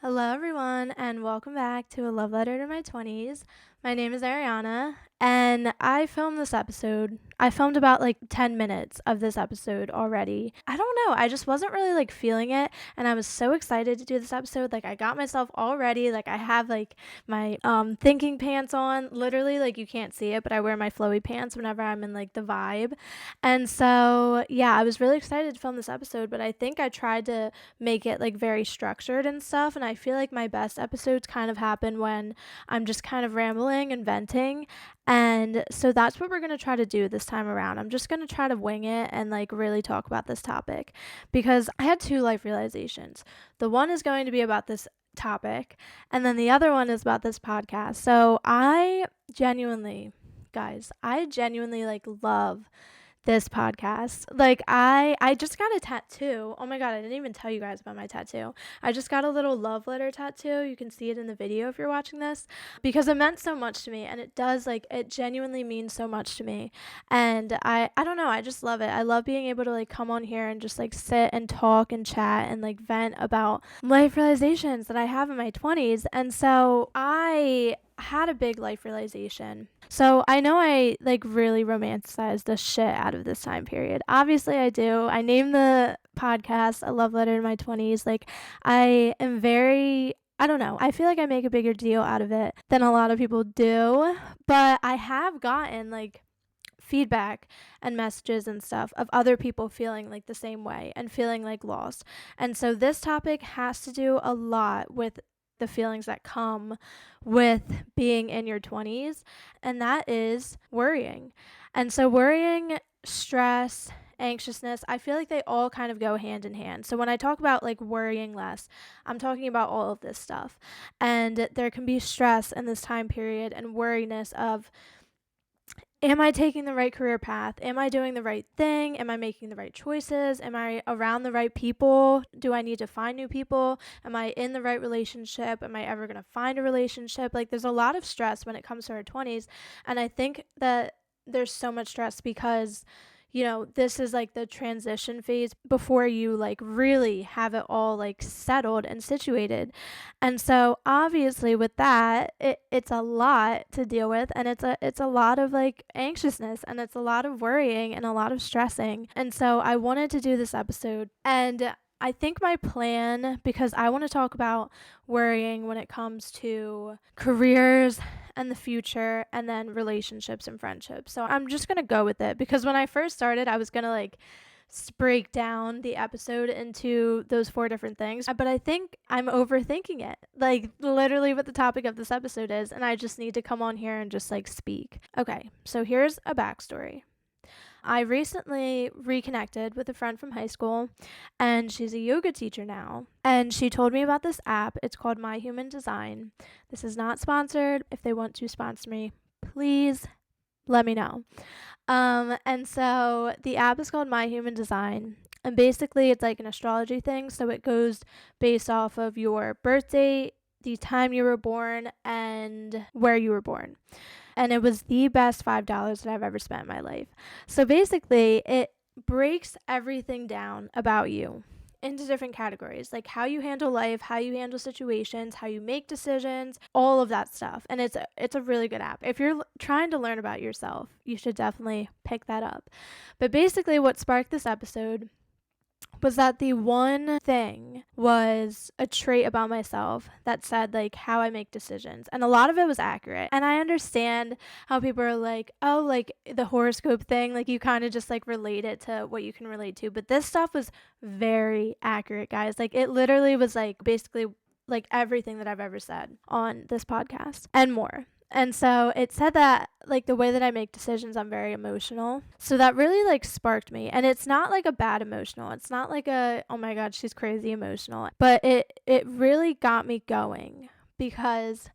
Hello, everyone, and welcome back to A Love Letter to My 20s. My name is Ariana, and I filmed this episode. I filmed about 10 minutes of this episode already. I don't know, I just wasn't really feeling it, and I was so excited to do this episode. I got myself all ready. I have my thinking pants on. Literally, you can't see it, but I wear my flowy pants whenever I'm in the vibe. And so, yeah, I was really excited to film this episode, but I think I tried to make it very structured and stuff, and I feel like my best episodes kind of happen when I'm just kind of rambling and venting. And so that's what we're going to try to do this time around. I'm just going to try to wing it and really talk about this topic, because I had two life realizations. The one is going to be about this topic, and then the other one is about this podcast. So I genuinely, guys, love this podcast. I just got a tattoo. Oh my god, I didn't even tell you guys about my tattoo. I just got a little love letter tattoo. You can see it in the video if you're watching this, because it meant so much to me, and it does, it genuinely means so much to me. And I don't know, I just love it. I love being able to come on here and just sit and talk and chat and vent about life realizations that I have in my 20s. And so I had a big life realization. So I know I really romanticized the shit out of this time period. Obviously I do. I named the podcast A Love Letter to My 20s. I am very, I don't know, I feel like I make a bigger deal out of it than a lot of people do, but I have gotten feedback and messages and stuff of other people feeling the same way and feeling lost. And so this topic has to do a lot with the feelings that come with being in your 20s, and that is worrying. And so worrying, stress, anxiousness, I feel like they all kind of go hand in hand. So when I talk about worrying less, I'm talking about all of this stuff. And there can be stress in this time period and worriness of, am I taking the right career path? Am I doing the right thing? Am I making the right choices? Am I around the right people? Do I need to find new people? Am I in the right relationship? Am I ever going to find a relationship? There's a lot of stress when it comes to our 20s. And I think that there's so much stress because, this is the transition phase before you really have it all settled and situated. And so obviously with that, it's a lot to deal with, and it's a lot of anxiousness, and it's a lot of worrying and a lot of stressing. And so I wanted to do this episode, and I think my plan, because I want to talk about worrying when it comes to careers and the future, and then relationships and friendships. So I'm just going to go with it, because when I first started, I was going to break down the episode into those 4 different things. But I think I'm overthinking it, literally what the topic of this episode is, and I just need to come on here and just speak. Okay, so here's a backstory. I recently reconnected with a friend from high school, and she's a yoga teacher now. And she told me about this app. It's called My Human Design. This is not sponsored. If they want to sponsor me, please let me know. And so the app is called My Human Design. And basically, it's an astrology thing. So it goes based off of your birth date, the time you were born, and where you were born. And it was the best $5 that I've ever spent in my life. So basically, it breaks everything down about you into different categories, how you handle life, how you handle situations, how you make decisions, all of that stuff. And it's a really good app. If you're trying to learn about yourself, you should definitely pick that up. But basically, what sparked this episode was that the one thing was a trait about myself that said how I make decisions, and a lot of it was accurate. And I understand how people are oh, the horoscope thing, you kind of just relate it to what you can relate to, but this stuff was very accurate, guys. It literally was basically everything that I've ever said on this podcast and more. And so it said that the way that I make decisions, I'm very emotional. So that really sparked me. And it's not a bad emotional. It's not a, oh my god, she's crazy emotional. But it really got me going, because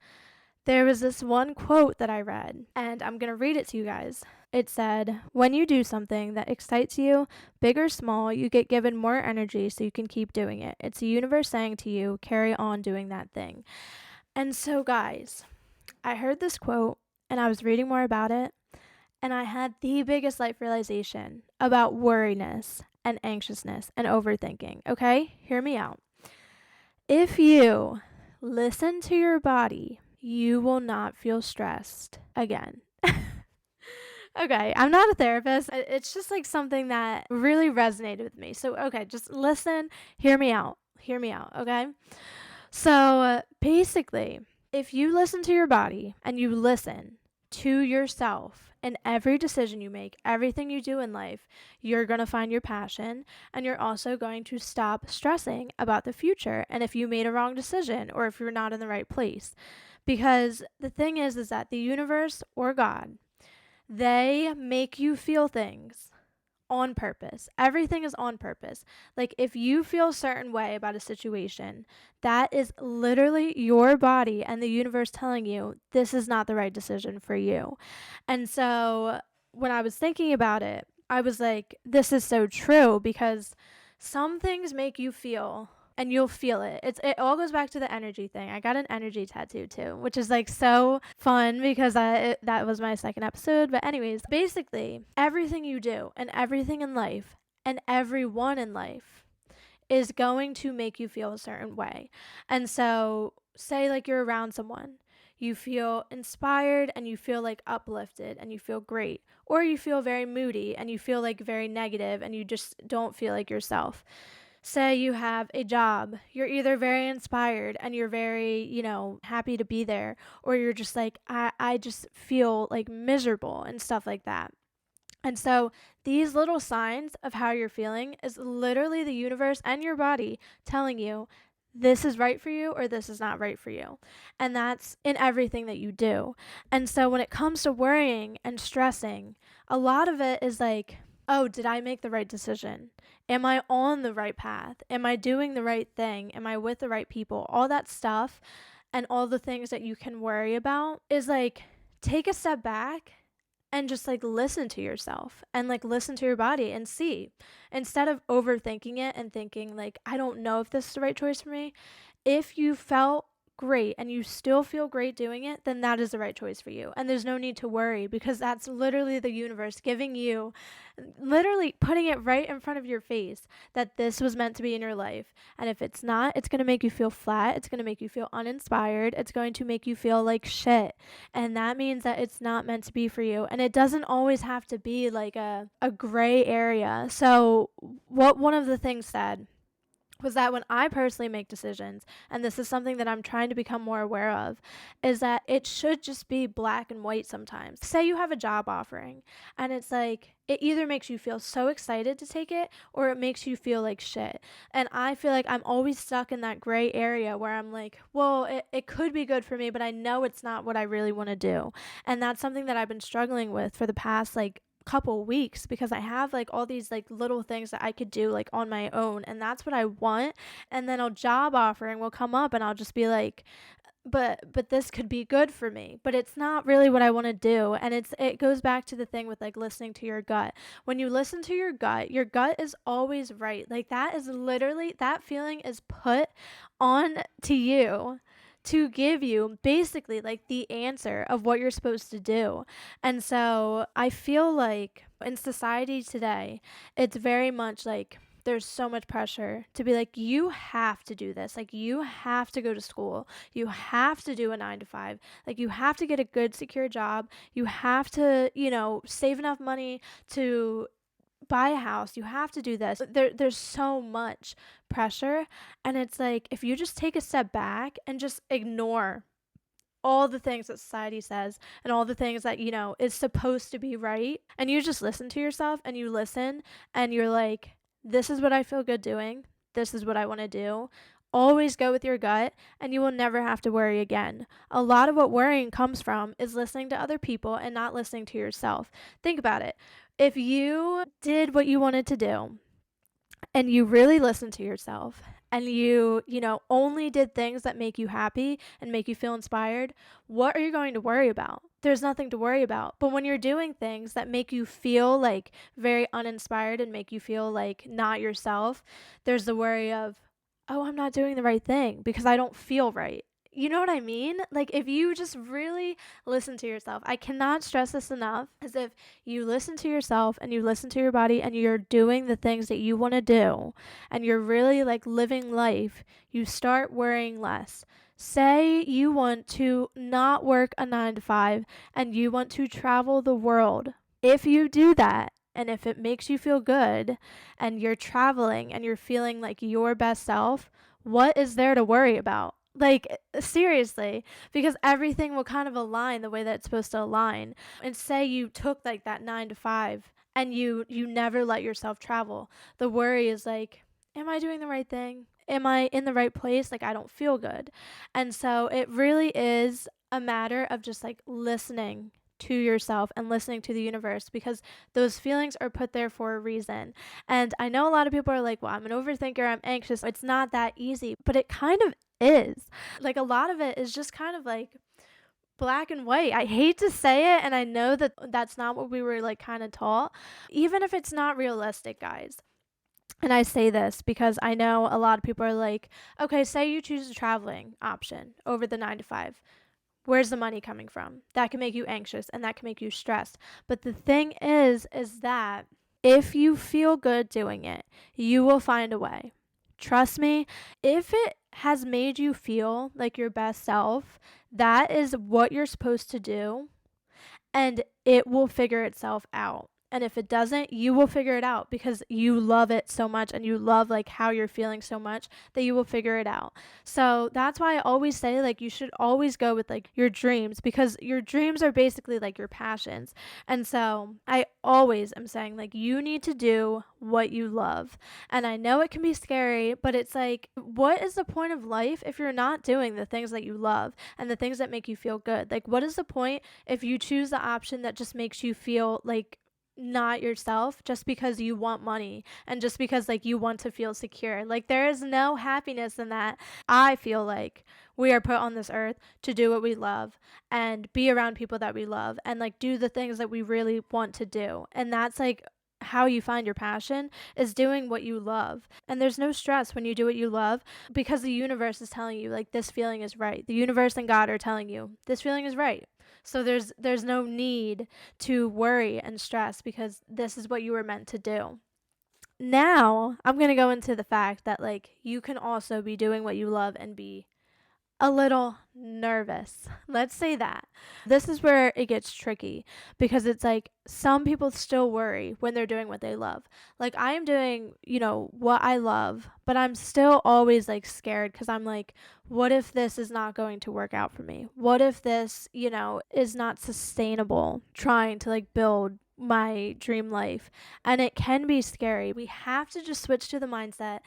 there was this one quote that I read, and I'm going to read it to you guys. It said, "When you do something that excites you, big or small, you get given more energy so you can keep doing it. It's the universe saying to you, carry on doing that thing." And so, guys, I heard this quote, and I was reading more about it, and I had the biggest life realization about worriness and anxiousness and overthinking. Okay, hear me out. If you listen to your body. You will not feel stressed again. Okay, I'm not a therapist. It's just like something that really resonated with me. So, okay, just listen, hear me out. Hear me out, okay? So, basically, if you listen to your body and you listen to yourself in every decision you make, everything you do in life, you're going to find your passion, and you're also going to stop stressing about the future and if you made a wrong decision or if you're not in the right place. Because the thing is that the universe or God, they make you feel things on purpose. Everything is on purpose. Like if you feel a certain way about a situation, that is literally your body and the universe telling you this is not the right decision for you. And so when I was thinking about it, I was like, this is so true because some things make you feel and you'll feel it. It all goes back to the energy thing. I got an energy tattoo too, which is like so fun because that was my second episode. But anyways, basically everything you do and everything in life and everyone in life is going to make you feel a certain way. And so say like you're around someone, you feel inspired and you feel like uplifted and you feel great, or you feel very moody and you feel like very negative and you just don't feel like yourself. Say you have a job, you're either very inspired and you're very, happy to be there, or you're just like, I just feel like miserable and stuff like that. And so these little signs of how you're feeling is literally the universe and your body telling you this is right for you or this is not right for you. And that's in everything that you do. And so when it comes to worrying and stressing, a lot of it is like, oh, did I make the right decision? Am I on the right path? Am I doing the right thing? Am I with the right people? All that stuff and all the things that you can worry about is like, take a step back and just like listen to yourself and like listen to your body and see, instead of overthinking it and thinking like, I don't know if this is the right choice for me. If you felt great and you still feel great doing it, then that is the right choice for you. And there's no need to worry because that's literally the universe giving you, literally putting it right in front of your face that this was meant to be in your life. And if it's not, it's going to make you feel flat. It's going to make you feel uninspired. It's going to make you feel like shit. And that means that it's not meant to be for you. And it doesn't always have to be like a gray area. So what one of the things said was that when I personally make decisions, and this is something that I'm trying to become more aware of, is that it should just be black and white sometimes. Say you have a job offering, and it's like, it either makes you feel so excited to take it, or it makes you feel like shit. And I feel like I'm always stuck in that gray area where I'm like, well, it could be good for me, but I know it's not what I really want to do. And that's something that I've been struggling with for the past, couple weeks, because I have like all these like little things that I could do like on my own, and that's what I want. And then a job offering will come up and I'll just be like, but this could be good for me, but it's not really what I want to do. And it goes back to the thing with like listening to your gut. When you listen to your gut is always right. Like that is literally, that feeling is put on to you to give you basically like the answer of what you're supposed to do. And so I feel like in society today, it's very much like there's so much pressure to be like, you have to do this. Like you have to go to school. You have to do a 9 to 5. Like you have to get a good secure job. You have to, save enough money to buy a house. You have to do this. There's so much pressure, and it's like, if you just take a step back and just ignore all the things that society says and all the things that is supposed to be right, and you just listen to yourself and you listen and you're like, this is what I feel good doing, this is what I want to do. Always go with your gut, and you will never have to worry again. A lot of what worrying comes from is listening to other people and not listening to yourself. Think about it. If you did what you wanted to do and you really listened to yourself and you only did things that make you happy and make you feel inspired, what are you going to worry about? There's nothing to worry about. But when you're doing things that make you feel like very uninspired and make you feel like not yourself, there's the worry of, oh, I'm not doing the right thing because I don't feel right. You know what I mean? Like if you just really listen to yourself, I cannot stress this enough, as if you listen to yourself and you listen to your body and you're doing the things that you want to do and you're really like living life, you start worrying less. Say you want to not work a 9 to 5 and you want to travel the world. If you do that, and if it makes you feel good and you're traveling and you're feeling like your best self, what is there to worry about? Like, seriously, because everything will kind of align the way that it's supposed to align. And say you took like that 9 to 5 and you never let yourself travel. The worry is like, am I doing the right thing? Am I in the right place? Like, I don't feel good. And so it really is a matter of just like listening to yourself and listening to the universe, because those feelings are put there for a reason. And I know a lot of people are like, well, I'm an overthinker, I'm anxious. It's not that easy, but it kind of is. Like, a lot of it is just kind of like black and white. I hate to say it, and I know that that's not what we were like kind of taught, even if it's not realistic, guys. And I say this because I know a lot of people are like, okay, say you choose the traveling option over the 9 to 5. Where's the money coming from? That can make you anxious and that can make you stressed. But the thing is that if you feel good doing it, you will find a way. Trust me, if it has made you feel like your best self, that is what you're supposed to do, and it will figure itself out. And if it doesn't, you will figure it out because you love it so much and you love like how you're feeling so much that you will figure it out. So that's why I always say like you should always go with like your dreams, because your dreams are basically like your passions. And so I always am saying like you need to do what you love. And I know it can be scary, but it's like, what is the point of life if you're not doing the things that you love and the things that make you feel good? Like, what is the point if you choose the option that just makes you feel like not yourself, just because you want money and just because like you want to feel secure? Like, there is no happiness in that. I feel like we are put on this earth to do what we love and be around people that we love and like do the things that we really want to do. And that's like how you find your passion, is doing what you love. And there's no stress when you do what you love, because the universe is telling you like this feeling is right. The universe and God are telling you this feeling is right. So there's no need to worry and stress, because this is what you were meant to do. Now, I'm going to go into the fact that like you can also be doing what you love and be a little nervous. Let's say that. This is where it gets tricky, because it's like some people still worry when they're doing what they love. Like, I am doing, what I love, but I'm still always like scared, because I'm like, what if this is not going to work out for me? What if this, is not sustainable, trying to like build my dream life? And it can be scary. We have to just switch to the mindset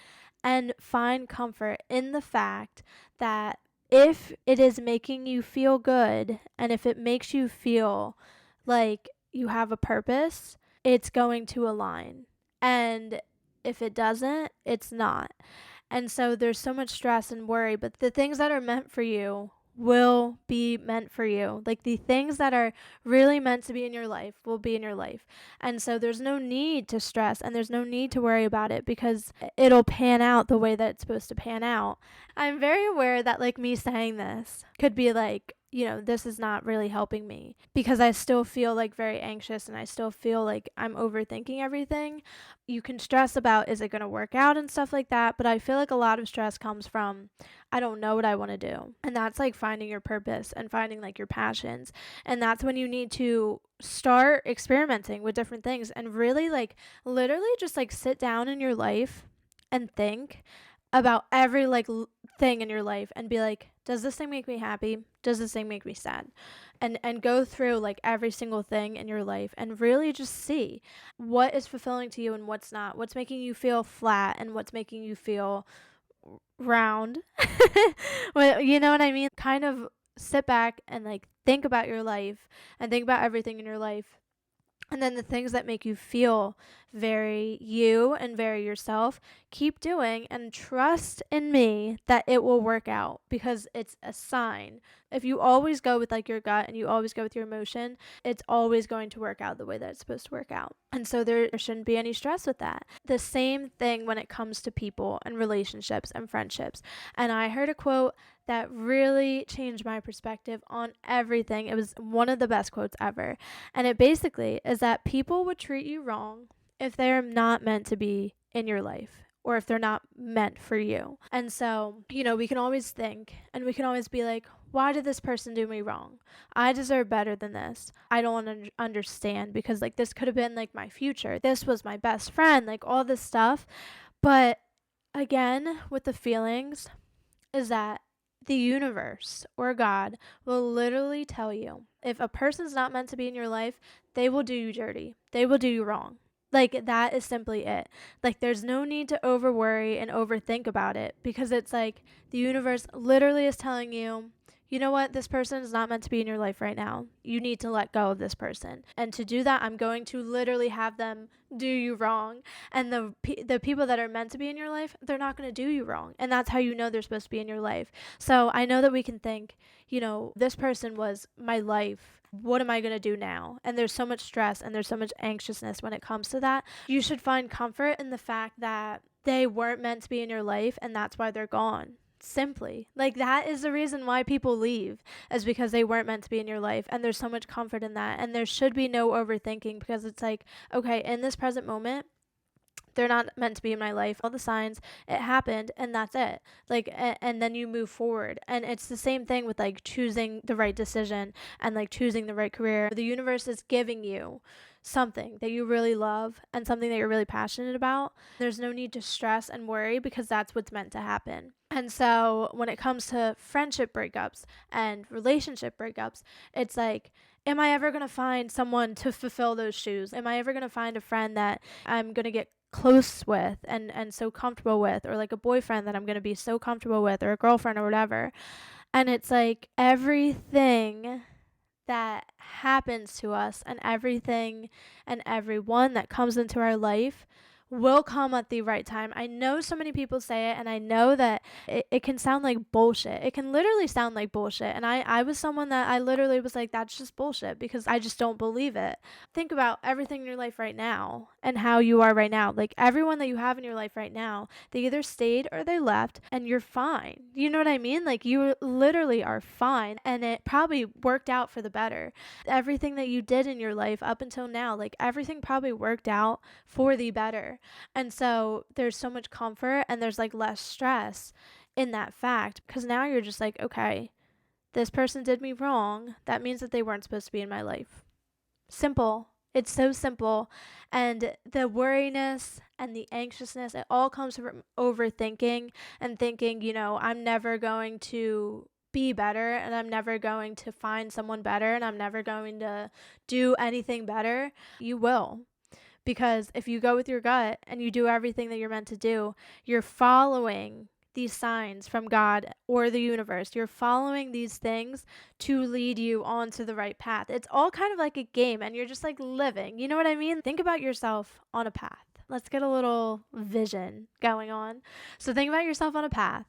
and find comfort in the fact that if it is making you feel good and if it makes you feel like you have a purpose, it's going to align. And if it doesn't, it's not. And so there's so much stress and worry, but the things that are meant for you will be meant for you. Like, the things that are really meant to be in your life will be in your life. And so there's no need to stress and there's no need to worry about it, because it'll pan out the way that it's supposed to pan out. I'm very aware that like me saying this could be like, this is not really helping me, because I still feel like very anxious and I still feel like I'm overthinking everything. You can stress about, is it going to work out and stuff like that, but I feel like a lot of stress comes from, I don't know what I want to do. And that's like finding your purpose and finding like your passions. And that's when you need to start experimenting with different things and really like literally just like sit down in your life and think about every like thing in your life and be like, does this thing make me happy? Does this thing make me sad? And go through like every single thing in your life and really just see what is fulfilling to you and what's not. What's making you feel flat and what's making you feel round. Well, you know what I mean? Kind of sit back and like think about your life and think about everything in your life. And then the things that make you feel very you and very yourself, keep doing and trust in me that it will work out, because it's a sign. If you always go with like your gut and you always go with your emotion, it's always going to work out the way that it's supposed to work out. And so there shouldn't be any stress with that. The same thing when it comes to people and relationships and friendships. And I heard a quote that really changed my perspective on everything. It was one of the best quotes ever. And it basically is that people would treat you wrong if they're not meant to be in your life, or if they're not meant for you. And so, we can always think and we can always be like, why did this person do me wrong? I deserve better than this. I don't understand because like this could have been like my future. This was my best friend, like all this stuff. But again, with the feelings, is that the universe or God will literally tell you if a person's not meant to be in your life, they will do you dirty. They will do you wrong. Like, that is simply it. Like, there's no need to over worry and overthink about it because it's like the universe literally is telling you, you know what? This person is not meant to be in your life right now. You need to let go of this person. And to do that, I'm going to literally have them do you wrong. And the people that are meant to be in your life, they're not going to do you wrong. And that's how you know they're supposed to be in your life. So I know that we can think, this person was my life. What am I going to do now? And there's so much stress and there's so much anxiousness when it comes to that. You should find comfort in the fact that they weren't meant to be in your life and that's why they're gone. Simply. Like, that is the reason why people leave, is because they weren't meant to be in your life. And there's so much comfort in that. And there should be no overthinking because it's like, okay, in this present moment, they're not meant to be in my life. All the signs, it happened, and that's it. Like, and then you move forward. And it's the same thing with like choosing the right decision and like choosing the right career. The universe is giving you something that you really love and something that you're really passionate about. There's no need to stress and worry because that's what's meant to happen. And so when it comes to friendship breakups and relationship breakups, it's like, am I ever going to find someone to fulfill those shoes? Am I ever going to find a friend that I'm going to get close with and so comfortable with, or like a boyfriend that I'm going to be so comfortable with, or a girlfriend or whatever? And it's like everything that happens to us and everything and everyone that comes into our life will come at the right time. I know so many people say it, and I know that it can sound like bullshit. It can literally sound like bullshit. And I was someone that I literally was like, that's just bullshit because I just don't believe it. Think about everything in your life right now and how you are right now. Like, everyone that you have in your life right now, they either stayed or they left, and you're fine. You know what I mean? Like, you literally are fine, and it probably worked out for the better. Everything that you did in your life up until now, like, everything probably worked out for the better. And so there's so much comfort and there's like less stress in that fact because now you're just like, okay, this person did me wrong. That means that they weren't supposed to be in my life. Simple. It's so simple. And the worriness and the anxiousness, it all comes from overthinking and thinking, I'm never going to be better and I'm never going to find someone better and I'm never going to do anything better. You will. Because if you go with your gut and you do everything that you're meant to do, you're following these signs from God or the universe. You're following these things to lead you onto the right path. It's all kind of like a game and you're just like living. You know what I mean? Think about yourself on a path. Let's get a little vision going on. So think about yourself on a path.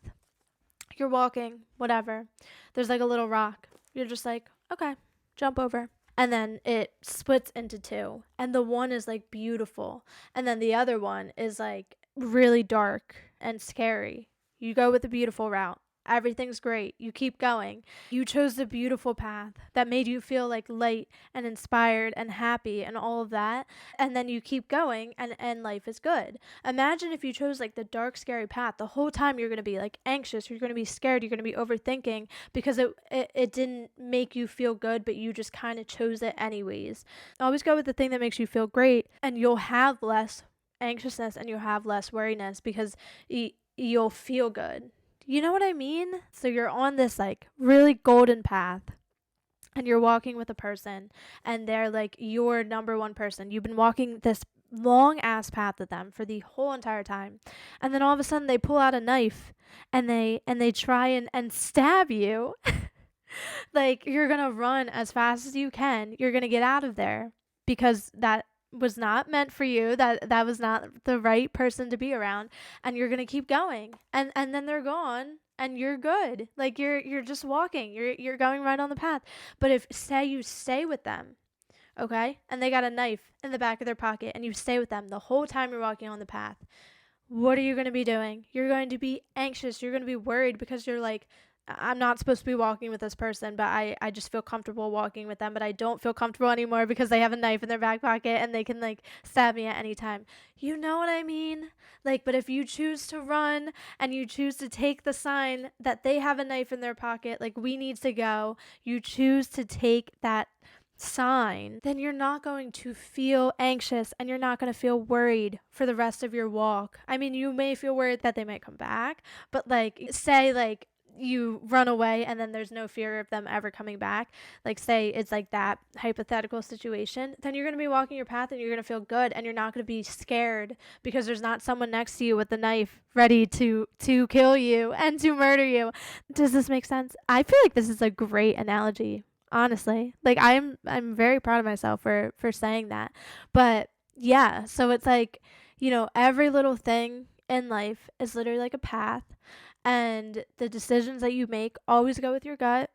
You're walking, whatever. There's like a little rock. You're just like, okay, jump over. And then it splits into two. And the one is like beautiful. And then the other one is like really dark and scary. You go with the beautiful route. Everything's great. You keep going. You chose the beautiful path that made you feel like light and inspired and happy and all of that. And then you keep going and life is good. Imagine if you chose like the dark, scary path. The whole time you're going to be like anxious. You're going to be scared. You're going to be overthinking because it didn't make you feel good, but you just kind of chose it anyways. Always go with the thing that makes you feel great and you'll have less anxiousness and you'll have less worriness because you'll feel good. You know what I mean? So you're on this like really golden path and you're walking with a person and they're like your number one person. You've been walking this long ass path with them for the whole entire time. And then all of a sudden they pull out a knife and they try and stab you. Like, you're going to run as fast as you can. You're going to get out of there because that was not meant for you, that was not the right person to be around, and you're gonna keep going, and then they're gone and you're good. Like, you're just walking, you're going right on the path. But if say you stay with them, okay, and they got a knife in the back of their pocket and you stay with them the whole time you're walking on the path, what are you going to be doing? You're going to be anxious, you're going to be worried because you're like, I'm not supposed to be walking with this person, but I just feel comfortable walking with them, but I don't feel comfortable anymore because they have a knife in their back pocket and they can like stab me at any time. You know what I mean? Like, but if you choose to run and you choose to take the sign that they have a knife in their pocket, like we need to go, you choose to take that sign, then you're not going to feel anxious and you're not going to feel worried for the rest of your walk. I mean, you may feel worried that they might come back, but like, say, like, you run away and then there's no fear of them ever coming back, like say it's like that hypothetical situation, then you're going to be walking your path and you're going to feel good and you're not going to be scared because there's not someone next to you with a knife ready to kill you and to murder you. Does this make sense? I feel like this is a great analogy, honestly. Like I'm very proud of myself for saying that. But yeah, so it's like, you know, every little thing in life is literally like a path, and the decisions that you make, always go with your gut.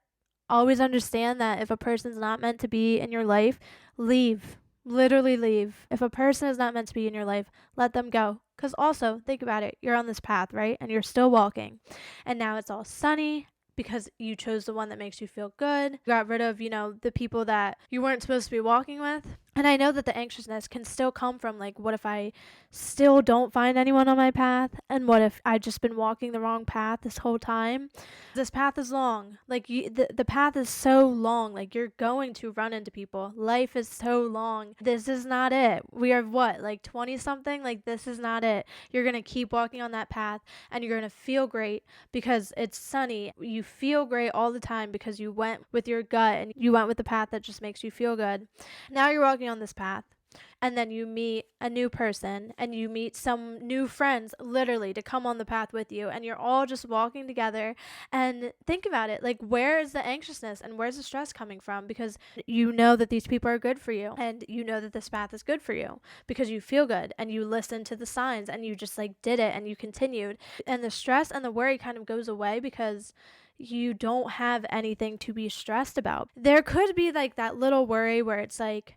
Always understand that if a person's not meant to be in your life, leave. Literally leave. If a person is not meant to be in your life, let them go. Because also, think about it. You're on this path, right? And you're still walking. And now it's all sunny because you chose the one that makes you feel good. You got rid of, you know, the people that you weren't supposed to be walking with. And I know that the anxiousness can still come from, like, what if I still don't find anyone on my path? And what if I've just been walking the wrong path this whole time? This path is long. Like, the path is so long. Like, you're going to run into people. Life is so long. This is not it. We are what, like 20 something? Like, this is not it. You're going to keep walking on that path and you're going to feel great because it's sunny. You feel great all the time because you went with your gut and you went with the path that just makes you feel good. Now you're walking on this path, and then you meet a new person and you meet some new friends literally to come on the path with you, and you're all just walking together. And think about it, like, where is the anxiousness and where's the stress coming from? Because you know that these people are good for you, and you know that this path is good for you because you feel good and you listened to the signs and you just like did it and you continued, and the stress and the worry kind of goes away because you don't have anything to be stressed about. There could be like that little worry where it's like,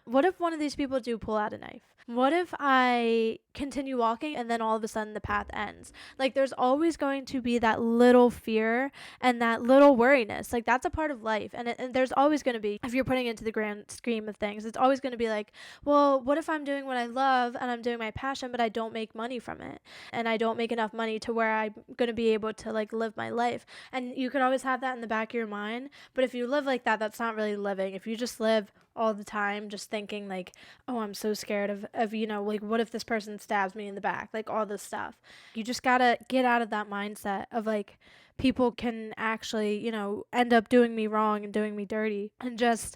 what if one of these people do pull out a knife? What if I continue walking and then all of a sudden the path ends? Like, there's always going to be that little fear and that little worriness. Like, that's a part of life. And there's always going to be, if you're putting it into the grand scheme of things, it's always going to be like, well, what if I'm doing what I love and I'm doing my passion, but I don't make money from it? And I don't make enough money to where I'm going to be able to like live my life. And you could always have that in the back of your mind. But if you live like that, that's not really living. If you just live all the time just thinking like, oh, I'm so scared of you know, like, what if this person stabs me in the back, like all this stuff. You just gotta get out of that mindset of like, people can actually, you know, end up doing me wrong and doing me dirty, and just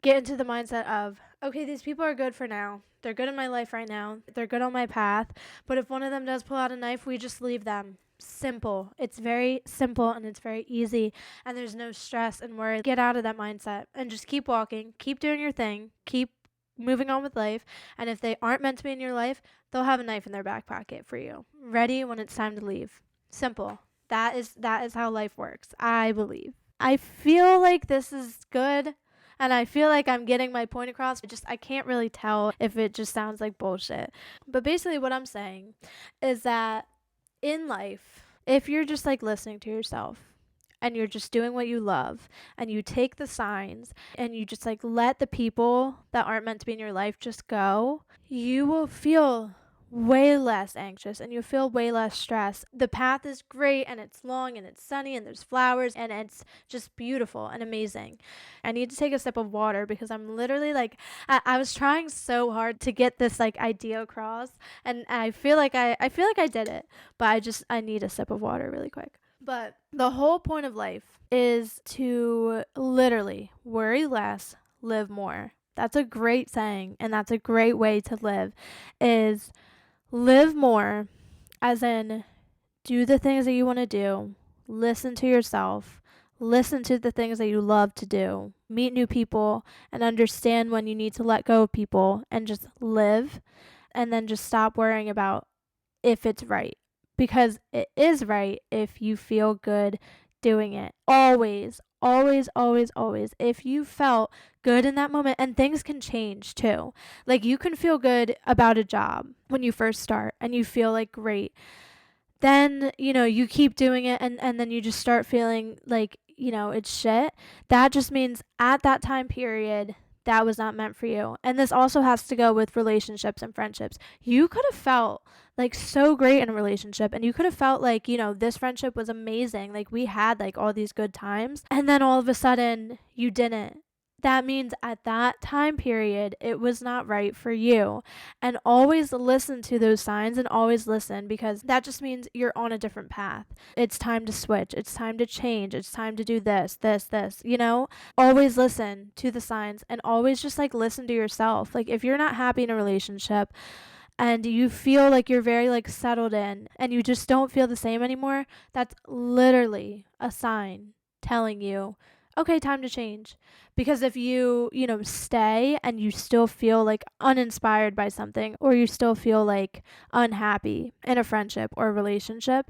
get into the mindset of, okay, these people are good for now. They're good in my life right now. They're good on my path. But if one of them does pull out a knife, we just leave them. Simple. It's very simple and it's very easy, and there's no stress and worry. Get out of that mindset and just keep walking, keep doing your thing, keep moving on with life. And if they aren't meant to be in your life, they'll have a knife in their back pocket for you, ready when it's time to leave. Simple. That is how life works, I believe. I feel like this is good, and I feel like I'm getting my point across. I can't really tell if it just sounds like bullshit. But basically what I'm saying is that in life, if you're just like listening to yourself and you're just doing what you love and you take the signs and you just like let the people that aren't meant to be in your life just go, you will feel way less anxious and you feel way less stress. The path is great and it's long and it's sunny and there's flowers and it's just beautiful and amazing. I need to take a sip of water because I'm literally like, I was trying so hard to get this like idea across, and I feel like I did it, but I need a sip of water really quick. But the whole point of life is to literally worry less, live more. That's a great saying, and that's a great way to live, is live more, as in do the things that you want to do, listen to yourself, listen to the things that you love to do, meet new people, and understand when you need to let go of people and just live, and then just stop worrying about if it's right, because it is right if you feel good doing it. Always, always, always, always. If you felt good in that moment, and things can change too. Like, you can feel good about a job when you first start and you feel like great. then, you keep doing it, and then you just start feeling like, it's shit. That just means at that time period, that was not meant for you. And this also has to go with relationships and friendships. You could have felt like so great in a relationship, and you could have felt like, this friendship was amazing. Like we had like all these good times, and then all of a sudden you didn't. That means at that time period, it was not right for you. And always listen to those signs, and always listen, because that just means you're on a different path. It's time to switch. It's time to change. It's time to do this, this, this, Always listen to the signs, and always just like listen to yourself. Like if you're not happy in a relationship and you feel like you're very like settled in and you just don't feel the same anymore, that's literally a sign telling you, okay, time to change. Because if you, stay and you still feel like uninspired by something, or you still feel like unhappy in a friendship or a relationship,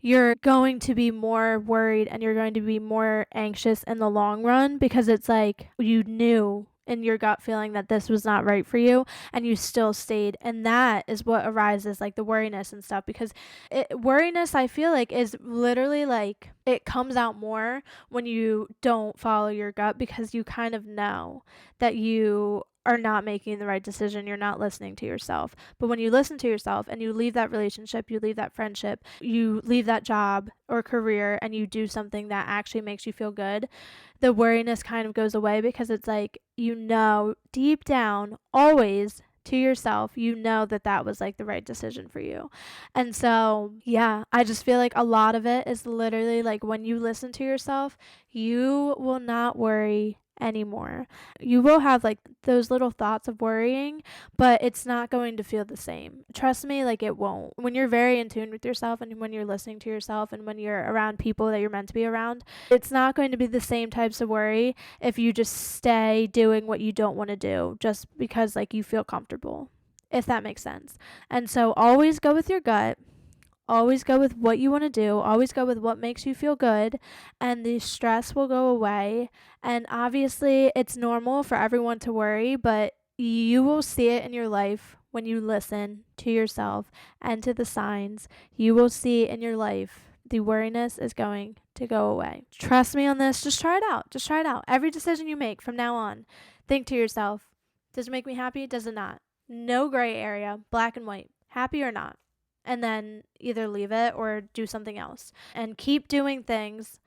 you're going to be more worried and you're going to be more anxious in the long run, because it's like you knew in your gut feeling that this was not right for you, and you still stayed. And that is what arises, like the worriness and stuff, because worriness, I feel like, is literally like it comes out more when you don't follow your gut, because you kind of know that you are not making the right decision. You're not listening to yourself. But when you listen to yourself and you leave that relationship, you leave that friendship, you leave that job or career, and you do something that actually makes you feel good, the worriness kind of goes away, because it's like, deep down, always to yourself, that that was like the right decision for you. And so, yeah, I just feel like a lot of it is literally like when you listen to yourself, you will not worry anymore. You will have like those little thoughts of worrying, but it's not going to feel the same. Trust me, like it won't. When you're very in tune with yourself, and when you're listening to yourself, and when you're around people that you're meant to be around, it's not going to be the same types of worry if you just stay doing what you don't want to do just because like you feel comfortable, if that makes sense. And so always go with your gut. Always go with what you want to do. Always go with what makes you feel good, and the stress will go away. And obviously, it's normal for everyone to worry, but you will see it in your life when you listen to yourself and to the signs. You will see in your life the worriness is going to go away. Trust me on this. Just try it out. Just try it out. Every decision you make from now on, think to yourself, does it make me happy? Does it not? No gray area, black and white, happy or not. And then either leave it or do something else. And keep doing things.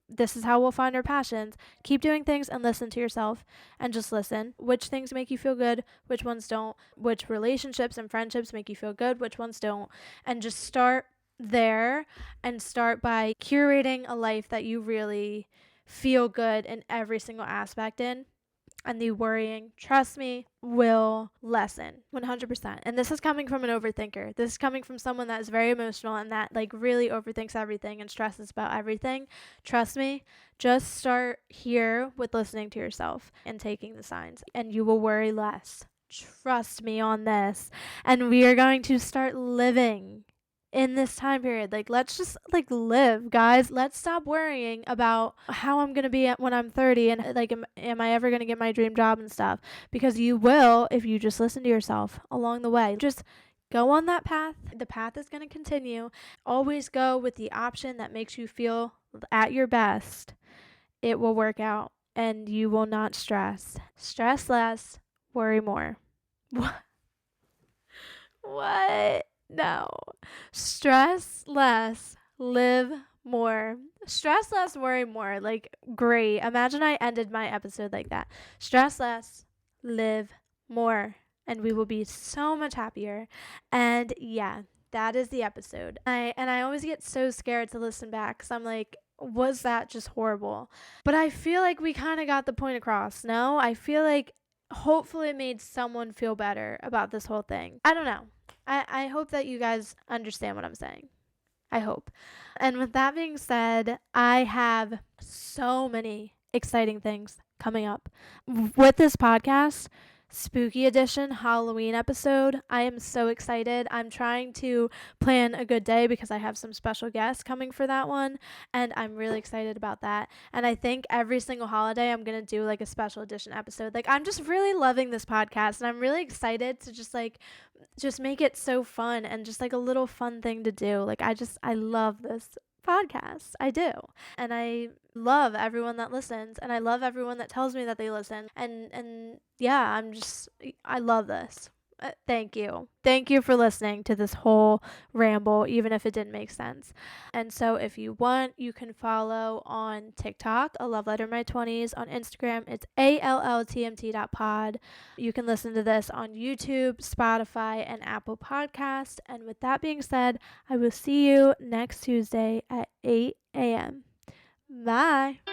This is how we'll find our passions. Keep doing things and listen to yourself, and just listen. Which things make you feel good, which ones don't. Which relationships and friendships make you feel good, which ones don't. And just start there, and start by curating a life that you really feel good in every single aspect in. And the worrying, trust me, will lessen 100%. And this is coming from an overthinker. This is coming from someone that is very emotional and that like really overthinks everything and stresses about everything. Trust me, just start here with listening to yourself and taking the signs, and you will worry less. Trust me on this. And we are going to start living in this time period. Like, let's just like live, guys. Let's stop worrying about how I'm going to be when I'm 30, and like am I ever going to get my dream job and stuff, because you will if you just listen to yourself along the way. Just go on that path. The path is going to continue. Always go with the option that makes you feel at your best. It will work out, and you will not stress. Stress less, worry more. What? No. Stress less, live more. Stress less, worry more. Like, great. Imagine I ended my episode like that. Stress less, live more. And we will be so much happier. And yeah, that is the episode. I always get so scared to listen back, because I'm like, was that just horrible? But I feel like we kind of got the point across. No, I feel like hopefully it made someone feel better about this whole thing. I don't know. I hope that you guys understand what I'm saying. I hope. And with that being said, I have so many exciting things coming up with this podcast. spooky edition Halloween episode. I am so excited. I'm trying to plan a good day because I have some special guests coming for that one, and I'm really excited about that. And I think every single holiday I'm going to do like a special edition episode. Like, I'm just really loving this podcast, and I'm really excited to just make it so fun and just like a little fun thing to do. Like, I love this podcast. I do. And I love everyone that listens, and I love everyone that tells me that they listen. And yeah, I love this. Thank you. Thank you for listening to this whole ramble, even if it didn't make sense. And so if you want, you can follow on TikTok, A Love Letter in My 20s. On Instagram, it's ALLTMT.pod. You can listen to this on YouTube, Spotify, and Apple Podcast. And with that being said, I will see you next Tuesday at 8 a.m. Bye.